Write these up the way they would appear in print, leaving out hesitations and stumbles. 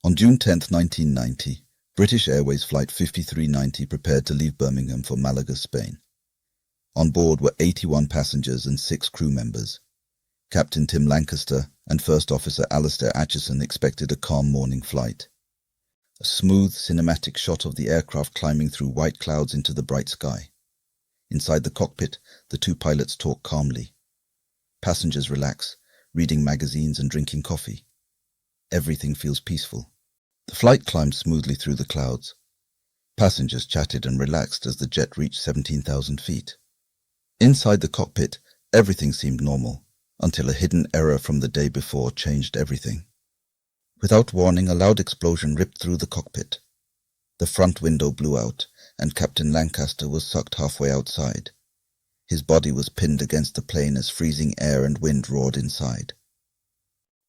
On June 10, 1990, British Airways Flight 5390 prepared to leave Birmingham for Malaga, Spain. On board were 81 passengers and 6 crew members. Captain Tim Lancaster and First Officer Alistair Atchison expected a calm morning flight. A smooth, cinematic shot of the aircraft climbing through white clouds into the bright sky. Inside the cockpit, the two pilots talk calmly. Passengers relax, reading magazines and drinking coffee. Everything feels peaceful. The flight climbed smoothly through the clouds. Passengers chatted and relaxed as the jet reached 17,000 feet. Inside the cockpit, everything seemed normal, until a hidden error from the day before changed everything. Without warning, a loud explosion ripped through the cockpit. The front window blew out, and Captain Lancaster was sucked halfway outside. His body was pinned against the plane as freezing air and wind roared inside.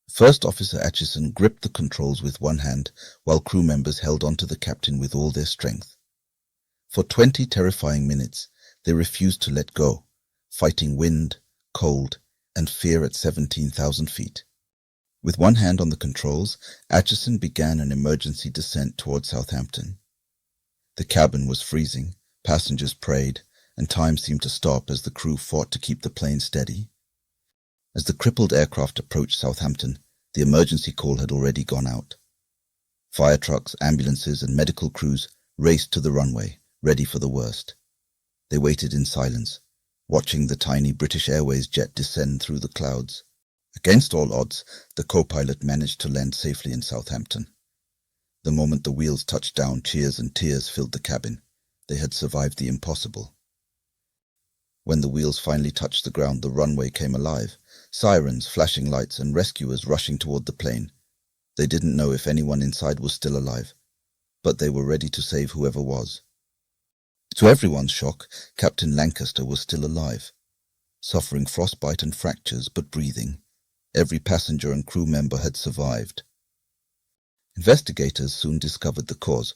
First Officer Atchison gripped the controls with one hand, while crew members held onto the captain with all their strength. For 20 terrifying minutes, they refused to let go, fighting wind, cold, and fear at 17,000 feet. With one hand on the controls, Atchison began an emergency descent toward Southampton. The cabin was freezing, passengers prayed, and time seemed to stop as the crew fought to keep the plane steady. As the crippled aircraft approached Southampton, the emergency call had already gone out. Fire trucks, ambulances, and medical crews raced to the runway, ready for the worst. They waited in silence, watching the tiny British Airways jet descend through the clouds. Against all odds, the co-pilot managed to land safely in Southampton. The moment the wheels touched down, cheers and tears filled the cabin. They had survived the impossible. When the wheels finally touched the ground, the runway came alive. Sirens, flashing lights, and rescuers rushing toward the plane. They didn't know if anyone inside was still alive, but they were ready to save whoever was. To everyone's shock, Captain Lancaster was still alive, suffering frostbite and fractures, but breathing. Every passenger and crew member had survived. Investigators soon discovered the cause.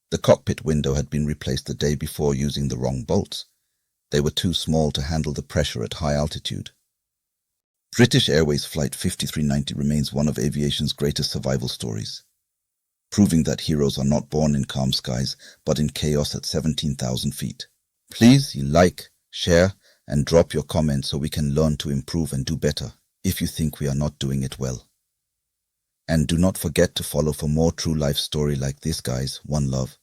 The cockpit window had been replaced the day before using the wrong bolts. They were too small to handle the pressure at high altitude. British Airways Flight 5390 remains one of aviation's greatest survival stories, proving that heroes are not born in calm skies, but in chaos at 17,000 feet. Please like, share, and drop your comments so we can learn to improve and do better if you think we are not doing it well. And do not forget to follow for more true life story like this, guys. One love.